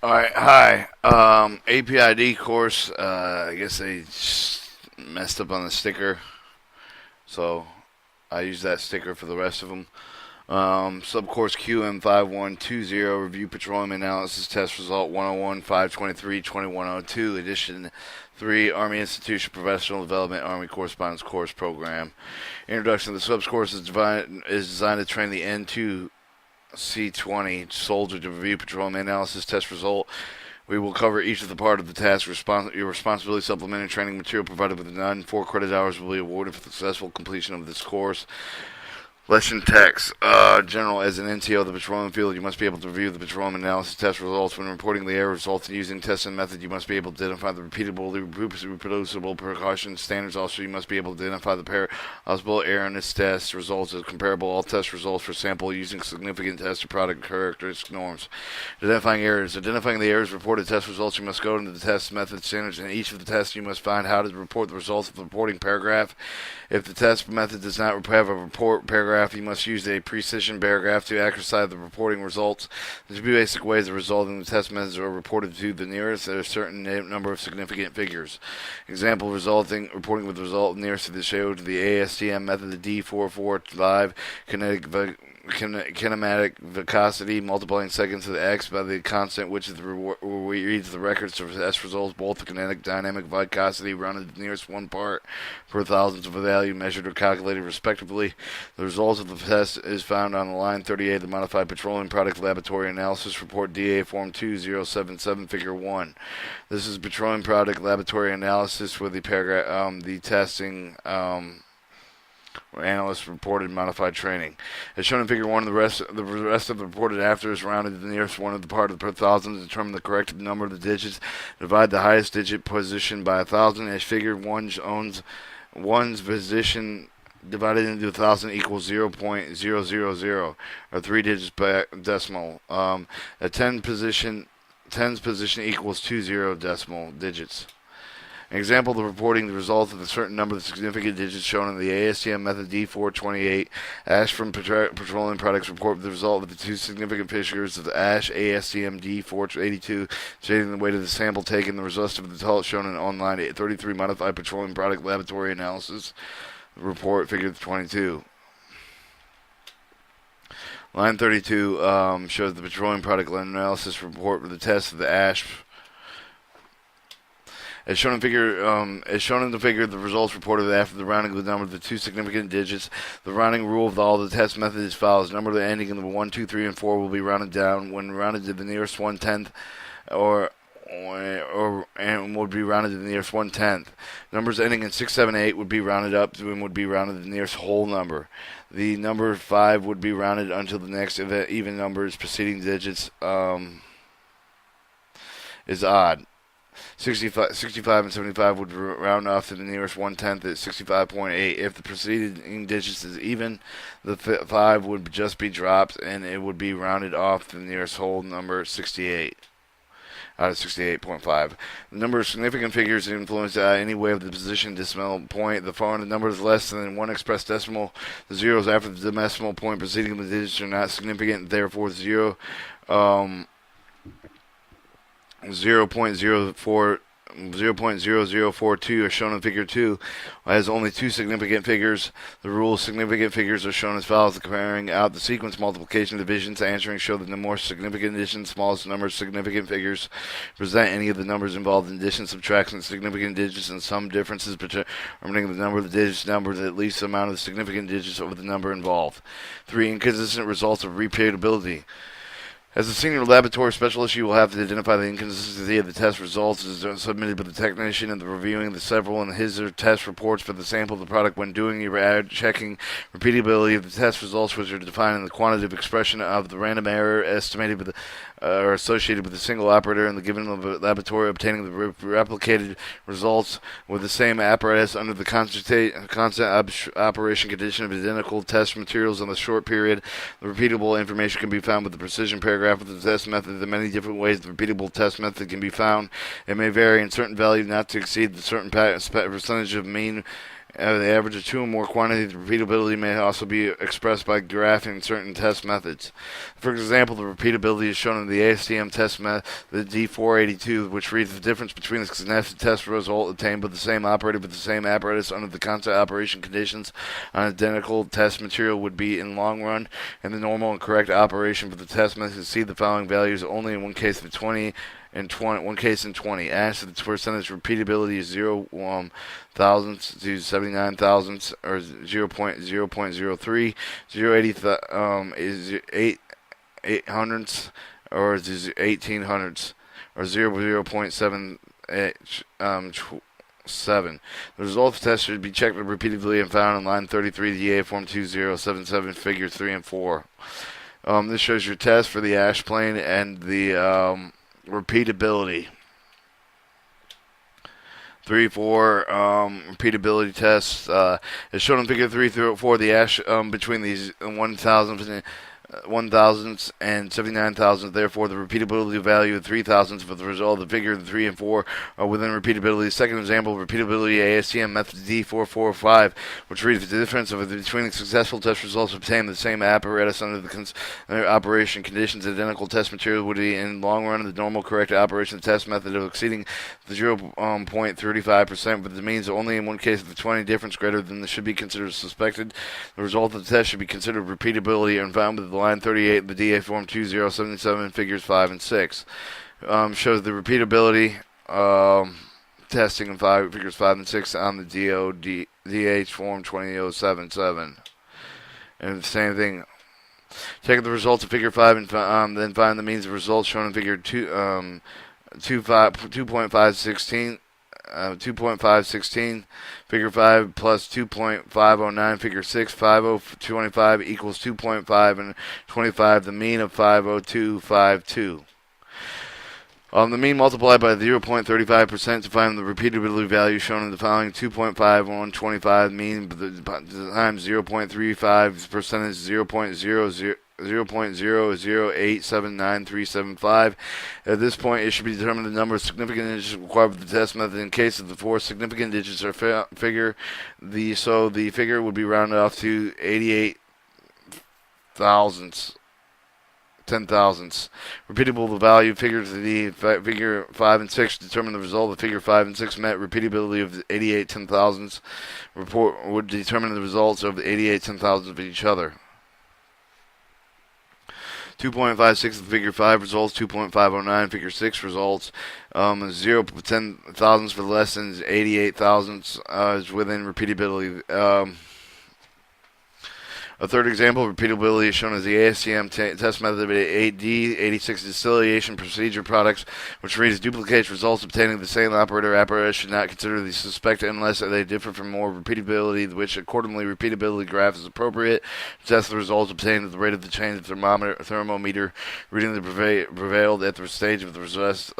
Alright, hi. Aipd course, I guess they messed up on the sticker, so I use that sticker for the rest of them. Subcourse QM5120, Review Petroleum Analysis Test Result 101 523 2102, Edition 3, Army Institution Professional Development Army Correspondence Course Program. Introduction to the subcourse is designed to train the N2 C20 soldier to review petroleum analysis test result. We will cover each of the part of the task. Your responsibility supplementary training material provided with none. 4 credit hours will be awarded for the successful completion of this course. Lesson text. General, as an NTO of the petroleum field, you must be able to review the petroleum analysis test results. When reporting the error results using testing method, you must be able to identify the reproducible precautions standards. Also, you must be able to identify the possible error in this test results as comparable all test results for sample using significant test or product characteristic norms. Identifying errors. Identifying the errors reported test results, you must go into the test method standards. In each of the tests, you must find how to report the results of the reporting paragraph. If the test method does not have a report paragraph, you must use a precision paragraph to accuracy the reporting results. There's two basic ways of resolving the test methods are reported to the nearest. There are a certain number of significant figures. Example: reporting with the result nearest to the show to the ASTM method, the D445 kinematic viscosity, multiplying seconds to the x by the constant which reads the records of test results, both the kinetic dynamic viscosity rounded to the nearest one part per thousandth of a value measured or calculated respectively. The results of the test is found on line 38 of the Modified Petroleum Product Laboratory Analysis Report DA Form 2077 Figure 1. This is Petroleum Product Laboratory Analysis with the paragraph, the testing, analysts reported modified training. As shown in Figure 1, the rest of the reported after is rounded to the nearest one of the part of the per thousand to determine the correct number of the digits. Divide the highest digit position by 1,000. As Figure 1 owns one's position divided into 1,000 equals 0.000, or 3 digits by decimal. A 10's position equals 20 decimal digits. An example of reporting the result of a certain number of significant digits shown in the ASTM method D428. Ash from petroleum products report the result of the two significant figures of the Ash ASTM D482, stating the weight of the sample taken. The results of the result shown in online 33 Modified Petroleum Product Laboratory Analysis Report, Figure 22. Line 32 shows the petroleum product analysis report for the test of the Ash. As shown in the figure, the results reported after the rounding of the number of the two significant digits. The rounding rule of all the test method is follows: the number ending in the 1, 2, 3, and 4 will be rounded down when rounded to the nearest 1/10, and would be rounded to the nearest 1/10. Numbers ending in 6, 7, 8 would be rounded up and would be rounded to the nearest whole number. The number 5 would be rounded until the next even numbers preceding digits is odd. 65 and 75 would round off to the nearest 1/10 at 65.8. If the preceding digits is even, the 5 would just be dropped and it would be rounded off to the nearest whole number, 68 out of 68.5. The number of significant figures influenced any way of the position decimal point. The following number is less than one expressed decimal. The zeros after the decimal point preceding the digits are not significant, therefore 0.0042 as shown in Figure 2 has only two significant figures. The rule of significant figures are shown as follows: comparing out the sequence multiplication divisions. Answering show that the more significant addition, smallest number of significant figures present any of the numbers involved in addition, subtraction, significant digits, and some differences determining the number of the digits numbers at least the amount of the significant digits over the number involved. 3. Inconsistent results of repeatability. As a senior laboratory specialist, you will have to identify the inconsistency of the test results as submitted by the technician and the reviewing the several and his or test reports for the sample of the product when doing your checking repeatability of the test results, which are defined in the quantitative expression of the random error estimated with or associated with a single operator in the given laboratory, obtaining the replicated results with the same apparatus under the constant operation condition of identical test materials in a short period. The repeatable information can be found with the precision paragraph of the test method. There are many different ways the repeatable test method can be found. It may vary in certain value not to exceed the certain percentage of mean The average of two or more quantities of repeatability may also be expressed by graphing certain test methods. For example, the repeatability is shown in the ASTM test method, the D482, which reads the difference between the connected test result obtained by the same operator with the same apparatus under the constant operation conditions on identical test material would be in long run, and the normal and correct operation for the test method to see the following values only in one case of 20 and 20, one case in 20. As the percentage repeatability is 0 thousandths to 79 thousandths, or 0.03, 0.80 is 8 hundredths, or is 18 hundredths, or 0.7. The result of the test should be checked repeatedly and found in line 33 of the EA Form 2077, Figure 3 and 4. This shows your test for the ash plane and the repeatability. 3-4 repeatability tests is shown in Figure 3 through 4. The ash between these 1,000ths and 79 thousandths. Therefore, the repeatability value of 3 thousandths for the result of the figure 3 and 4 are within repeatability. The second example of repeatability ASTM method D445, which reads the difference between the successful test results obtained with the same apparatus under the operation conditions. Identical test material would be in long run the normal correct operation test method of exceeding the 0.35%, but it means only in one case of the 20 difference greater than this should be considered suspected. The result of the test should be considered repeatability and found with the line 38 of the DA Form 2077, Figures 5 and 6. Shows the repeatability testing in Figures 5 and 6 on the DH Form 20077. And the same thing. Check the results of Figure 5 and then find the means of results shown in Figure 2.516. 2.516, Figure 5 plus 2.509, Figure 6, 5025 equals 2.5 and 25, the mean of 50252. The mean multiplied by 0.35% to find the repeatability value shown in the following: 2.5125 mean times 0.35 percentage 0.00879,375. At this point, it should be determined the number of significant digits required for the test method. In case of the 4 significant digits are figure, the figure would be rounded off to 88 thousandths. 10 thousandths. Repeatable the value figures the figure 5 and 6 determine the result of figure 5 and 6 met. Repeatability of 88 10 thousandths report would determine the results of the 88 10 thousandths of each other. 2.56 of figure 5 results, 2.509 figure 6 results. 0 10 thousandths for less than 88 thousandths is within repeatability. A third example of repeatability is shown as the ASTM test method of Aipd 86 distillation procedure products, which reads duplicates results obtaining the same operator apparatus should not consider the suspect unless they differ from more repeatability, which accordingly repeatability graph is appropriate to test the results obtained at the rate of the change of thermometer reading that prevailed at the stage of the result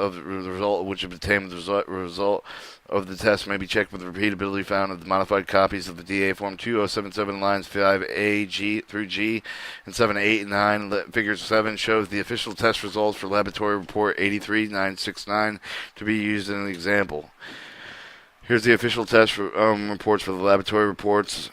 which obtained the result of the test may be checked with repeatability found in the modified copies of the DA Form 2077 lines 5A, G through G, and 7, 8, and 9. Figure 7 shows the official test results for Laboratory Report 83969 to be used in an example. Here's the official test reports for the laboratory reports.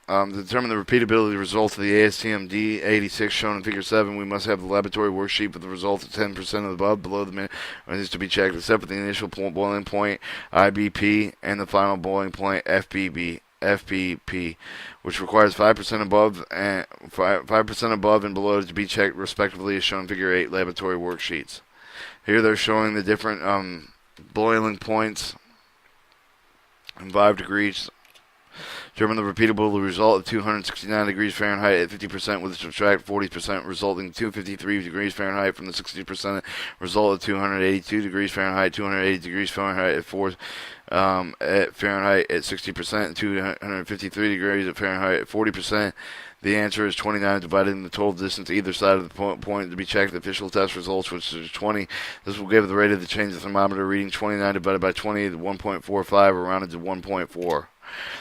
To determine the repeatability results of the ASTM D86 shown in Figure 7, we must have the laboratory worksheet with the results of 10% above, below the minimum is to be checked, except for the initial boiling point, IBP, and the final boiling point, FBP, which requires 5% above and 5% above and below to be checked, respectively, as shown in Figure 8 laboratory worksheets. Here they're showing the different boiling points in 5 degrees. Determine the repeatable result of 269 degrees Fahrenheit at 50% with subtract 40%, resulting 253 degrees Fahrenheit from the 60% result of 282 degrees Fahrenheit, 280 degrees Fahrenheit at Fahrenheit at 60%, and 253 degrees at Fahrenheit at 40%. The answer is 29 divided in the total distance either side of the point to be checked. The official test results, which is 20. This will give the rate of the change of the thermometer reading 29 divided by 20 to 1.45, or rounded to 1.4.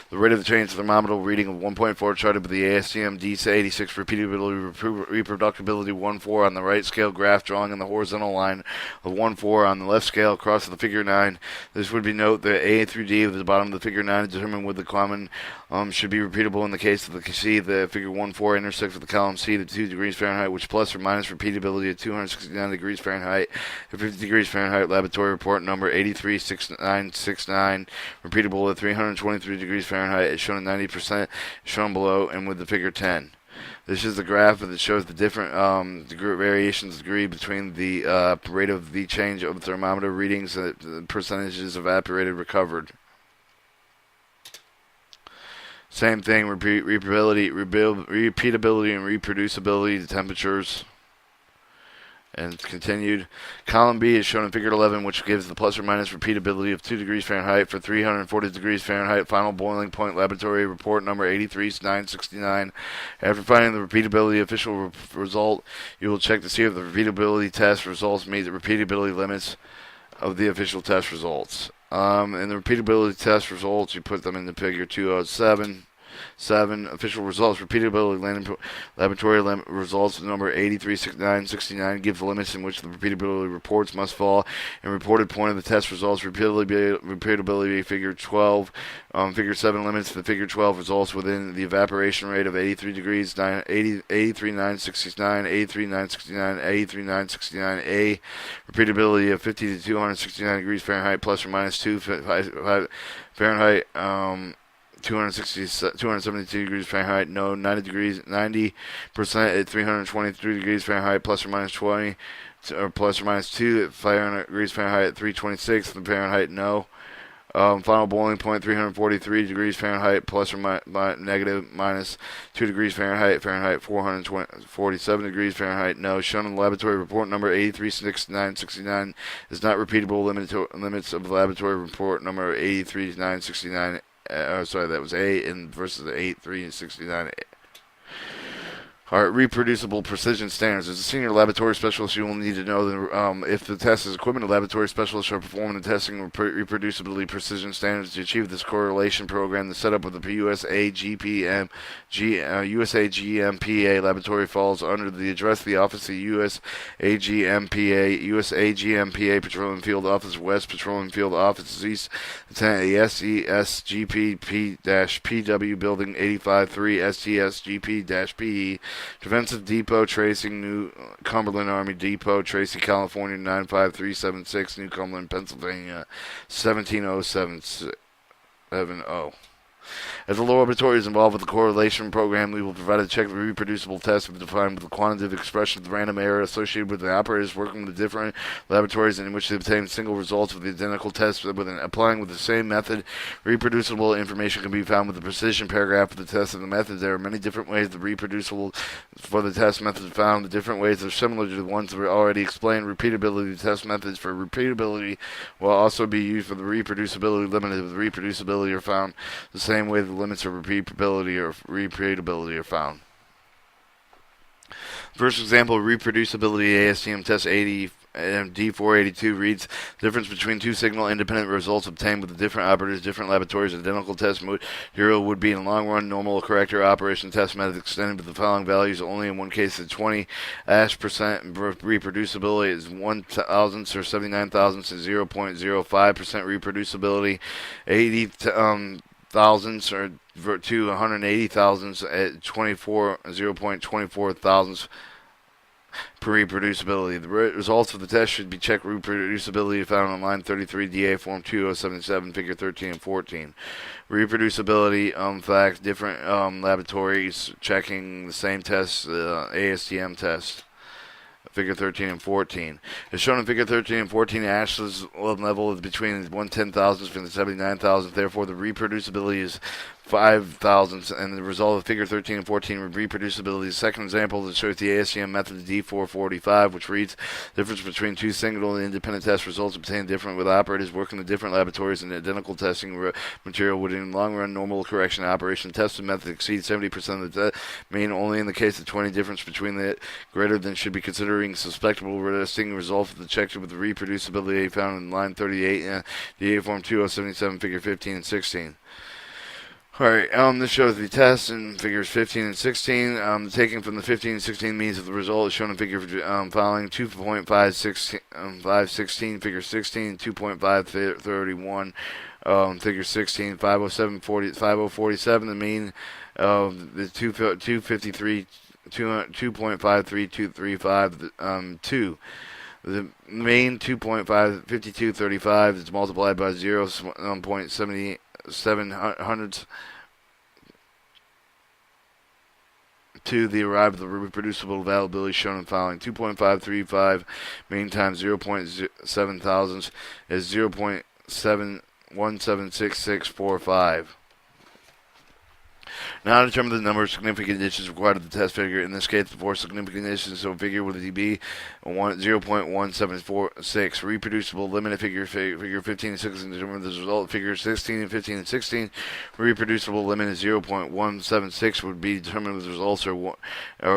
The rate of the change thermometer reading of 1.4 charted with the ASTM D86 repeatability reproducibility 1.4 on the right scale graph drawing on the horizontal line of 1.4 on the left scale across the figure 9. This would be note that A through D of the bottom of the figure 9 is determined with the common should be repeatable in the case of the C. The figure 1.4 intersects with the column C to 2 degrees Fahrenheit, which plus or minus repeatability at 269 degrees Fahrenheit at 50 degrees Fahrenheit. Laboratory report number 836969, repeatable at 323 degrees Fahrenheit, is shown at 90%, shown below, and with the figure 10. This is the graph that shows the different variations degree between the rate of the change of thermometer readings and the percentages evaporated recovered. Same thing, repeatability, and reproducibility, the temperatures. And continued. Column B is shown in figure 11, which gives the plus or minus repeatability of 2 degrees Fahrenheit for 340 degrees Fahrenheit. Final boiling point laboratory report number 83969. After finding the repeatability official result, you will check to see if the repeatability test results meet the repeatability limits of the official test results. And the repeatability test results, you put them in the figure 207. 7. Official results. Repeatability laboratory results number 836969 gives the limits in which the repeatability reports must fall. And reported point of the test results. Repeatability figure 12. Figure 7 limits the figure 12 results within the evaporation rate of 83 degrees, 83969, 83969, 83969 A. Repeatability of 50 to 269 degrees Fahrenheit plus or minus 2 Fahrenheit. 272 degrees Fahrenheit, no. 90% at 323 degrees Fahrenheit, plus or minus 20, or plus or minus 2 at 500 degrees Fahrenheit at 326 Fahrenheit, no. Final boiling point 343 degrees Fahrenheit, plus or negative minus 2 degrees Fahrenheit, Fahrenheit 447 degrees Fahrenheit, no. Shown in the laboratory report number 836969 is not repeatable. Limits of the laboratory report number 83969. That was A and versus the 8369. All right, reproducible precision standards. As a senior laboratory specialist, you will need to know that if the test is equipment, a laboratory specialist are performing the testing of reproducibility precision standards to achieve this correlation program. The setup of the USA GMPA laboratory falls under the address of the office of USA GMPA Petroleum Field Office, West Petroleum Field Office, East, the SESGP-PW Building 853 STSGP-PE. Defensive Depot, Tracing, New Cumberland Army Depot, Tracy, California 95376, New Cumberland, Pennsylvania 17070. As the laboratory is involved with the correlation program, we will provide a check of reproducible tests defined with the quantitative expression of the random error associated with the operators working with the different laboratories in which they obtain single results of the identical tests applying with the same method. Reproducible information can be found with the precision paragraph of the test and the method. There are many different ways the reproducible for the test methods found. The different ways are similar to the ones that were already explained. Repeatability test methods for repeatability will also be used for the reproducibility limit of the reproducibility are found the same way the limits of repeatability are found. First example, reproducibility ASTM test 80 and D482 reads the difference between two signal independent results obtained with the different operators, different laboratories. Identical test material would be in the long run normal corrector operation test method extended with the following values. Only in one case, the 20% reproducibility is 1 thousandths or 79 thousandths and 0.05% reproducibility. 80 thousandths or to 180 thousandths at 0.24 thousandths per reproducibility. The results of the test should be checked reproducibility found on line 33 DA form 2077 figure 13 and 14. Reproducibility fact different laboratories checking the same test, ASTM test. Figure 13 and 14. As shown in Figure 13 and 14, Ash's level is between 1/10,000th and 79,000th. Therefore, the reproducibility is 5 thousandths, and the result of Figure 13 and 14 with reproducibility. The second example that shows the ASTM method D445, which reads the difference between two single and independent test results obtained different with operators working in different laboratories and identical material would in the long run normal correction operation tested method exceed 70% of the mean. Only in the case of 20 difference between the greater than should be considering suspectable resting result of the check with the reproducibility found in line 38 DA form 2077 figure 15 and 16. Alright, this shows the test in figures 15 and 16. Taken from the 15 and 16 means of the result is shown in figure following 2.516, figure 16, 2.531, figure 16, 5047, the mean of the 253, 2.53235, 2. The main 2.55235 is multiplied by 0.77 to the arrive at the reproducible availability shown in following 2.535 main times 0.7 thousandths is 0.7176645. Now determine the number of significant conditions required of the test figure. In this case, the 4 significant conditions, so figure would be 0.1746. Reproducible limit of figure 15 and 16 determine the result of figure 16 and 15 and 16. Reproducible limit is 0.176 would be determined with the results are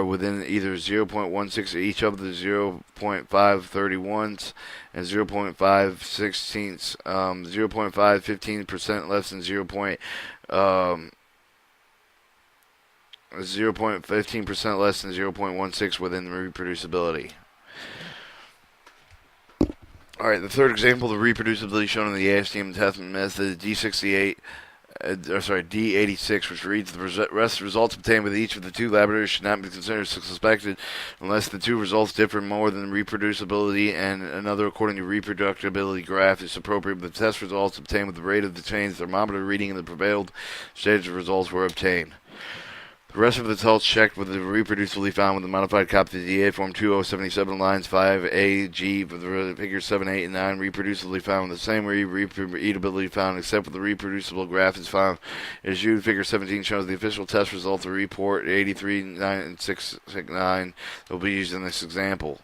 within either 0.16 each of the 0.531s and 0.516, 0.515% less than 0.15% less than 0.16 within the reproducibility. Alright, the third example, the reproducibility shown in the ASTM test method D86, which reads the results obtained with each of the two laboratories should not be considered suspected unless the two results differ more than reproducibility and another according to reproducibility graph is appropriate. The test results obtained with the rate of the change thermometer reading in the prevailed stage of results were obtained. The rest of the results checked with the reproducibly found with the modified copy of the DA form 2077 lines 5A, G, with the figures 7, 8, and 9 reproducibly found with the same repeatability found except for the reproducible graph is found. As you, figure 17 shows the official test result, the report 83, 9, and 669 will be used in this example.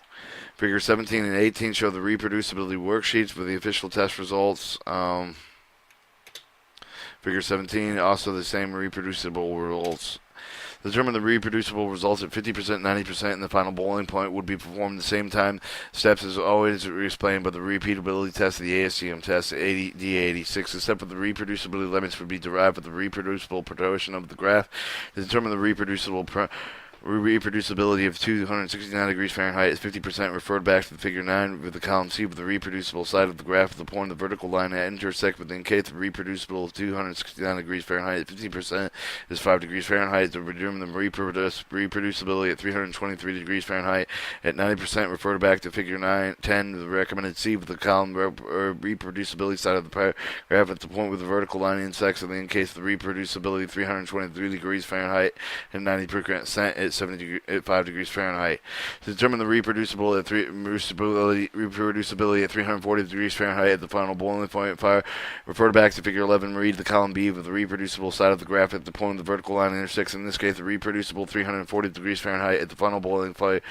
Figure 17 and 18 show the reproducibility worksheets with the official test results. Figure 17, also the same reproducible results. Determine the reproducible results at 50%, 90%, and the final boiling point would be performed at the same time. Steps as always explained by the repeatability test of the ASTM test D86, except for the reproducibility limits would be derived from the reproducible proportion of the graph. To determine the reproducibility of 269 degrees Fahrenheit is 50%. Referred back to the figure 9 with the column C with the reproducible side of the graph at the point of the vertical line that intersect with the case the reproducible of 269 degrees Fahrenheit. 50% is 5 degrees Fahrenheit. To determine the reproducibility at 323 degrees Fahrenheit at 90%. Referred back to figure 10 the recommended C with the column reproducibility side of the graph at the point with the vertical line intersects with the case the reproducibility 323 degrees Fahrenheit and 90% at 5 degrees Fahrenheit. To determine the reproducibility at 340 degrees Fahrenheit at the final boiling point, refer back to figure 11. Read the column B with the reproducible side of the graph at the point of the vertical line intersects. In this case, the reproducible 340 degrees Fahrenheit at the final boiling point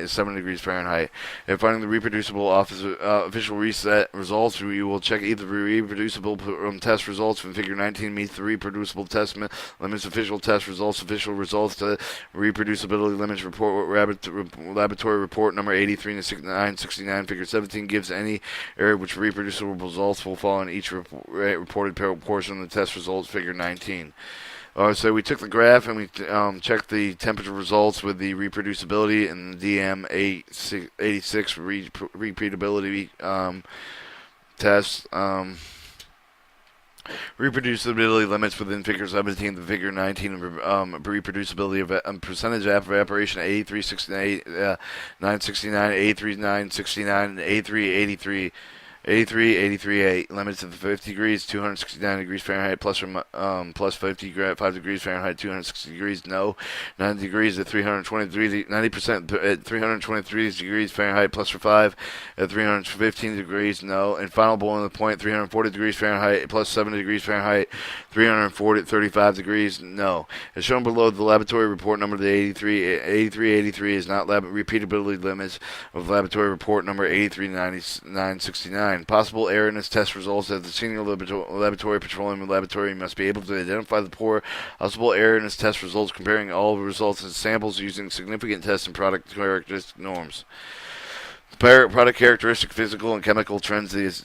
is 7 degrees Fahrenheit. If finding the reproducible official reset results, we will check either the reproducible test results from figure 19 meets the reproducible test limits official test results to reproducibility limits report laboratory report number 83 and 969 figure 17 gives any area which reproducible results will fall in each reported portion of the test results figure 19. So we took the graph and we checked the temperature results with the reproducibility and the DM86 repeatability test. Reproducibility limits within figure 17 to figure 19 reproducibility of percentage evaporation 8368, 969, 83969, and 8383. 83, 8 limits of 50 degrees, 269 degrees Fahrenheit, plus 5 degrees Fahrenheit, 260 degrees, no. 90 degrees at 323, 90% at 323 degrees Fahrenheit, plus 5 at 315 degrees, no. And final boiling point, 340 degrees Fahrenheit, plus 7 degrees Fahrenheit, 35 degrees, no. As shown below, the laboratory report number the 83 is not repeatability limits of laboratory report number 83969. Possible error in its test results at the senior laboratory petroleum laboratory must be able to identify the possible error in its test results, comparing all results and samples using significant test and product characteristic norms. Product characteristic, physical and chemical trends. It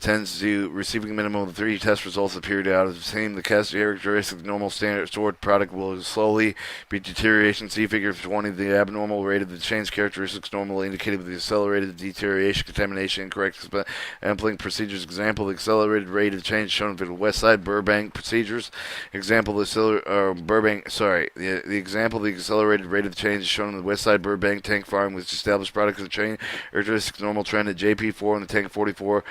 tends to receiving a minimum of 3 test results a period out of the same. The test characteristic normal standard stored product will slowly be deterioration. See figure 20. The abnormal rate of the change characteristics normally indicated with the accelerated deterioration, contamination, incorrect sampling procedures. Example: the accelerated rate of change shown for the West Side Burbank procedures. Example: the example: the accelerated rate of change is shown in the West Side Burbank tank farm, which established product of change characteristics normal trend at JP4 on the tank 42.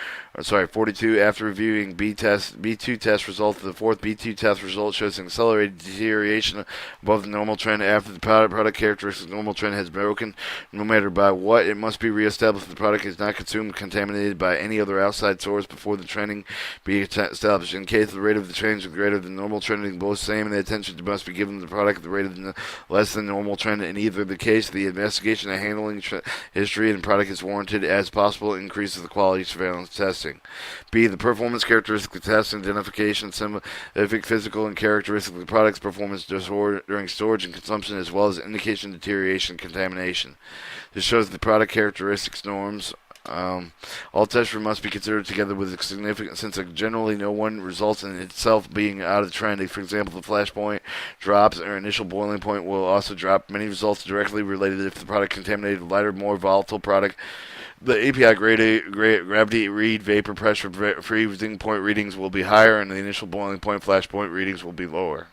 After reviewing B2 test result, the fourth B2 test result shows an accelerated deterioration above the normal trend after the product characteristics normal trend has broken. No matter by what, it must be reestablished if the product is not consumed, contaminated by any other outside source before the trending be established. In case the rate of the change is greater than normal trending, both same, and the attention must be given to the product at the rate of the less than normal trend. In either the case, the investigation and handling history and product is warranted as possible. Increases the quality surveillance testing. B. The performance characteristic of test identification, specific physical and characteristic of the product's performance during storage and consumption, as well as indication of deterioration and contamination. This shows the product characteristics norms. All tests must be considered together with significance, since generally no one results in itself being out of trend. For example, the flash point drops or initial boiling point will also drop. Many results directly related if the product contaminated lighter, more volatile product. The API gravity read vapor pressure freezing point readings will be higher, and the initial boiling point flash point readings will be lower.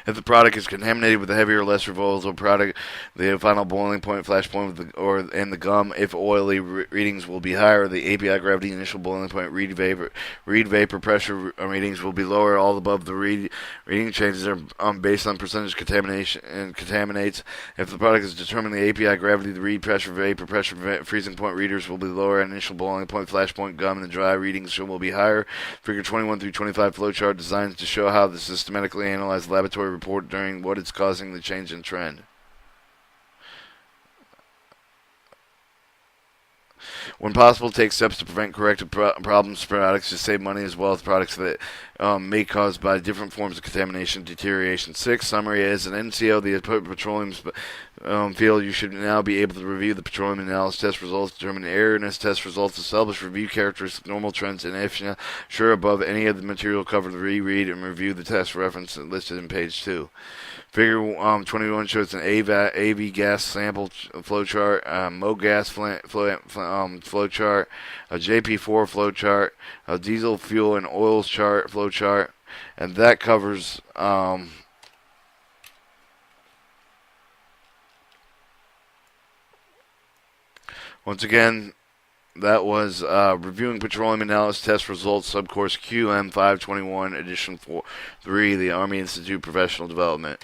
If the product is contaminated with a heavier or less volatile product, the final boiling point, flash point, and the gum, if oily, readings will be higher. The API gravity initial boiling point read vapor pressure readings will be lower. All above the reading changes are based on percentage contamination and contaminates. If the product is determined the API gravity, the read pressure, vapor pressure, freezing point readers will be lower. And initial boiling point, flash point, gum, and the dry readings will be higher. Figure 21 through 25 flowchart designed to show how the systematically analyzed laboratory report during what is causing the change in trend. When possible, take steps to prevent corrective problems for products to save money, as well as products that may cause by different forms of contamination, deterioration. 6. Summary: as an NCO, the petroleum field, you should now be able to review the petroleum analysis test results, determine erroneous test results, establish review characteristics, normal trends, and if sure above any of the material covered, reread and review the test reference listed in page 2. Figure 21 shows an AV gas sample flowchart, MoGas flowchart, a JP4 flowchart, a diesel fuel and oils flowchart, and that covers once again. That was Reviewing Petroleum Analysis Test Results, Subcourse QM 521, Edition 3, the Army Institute Professional Development.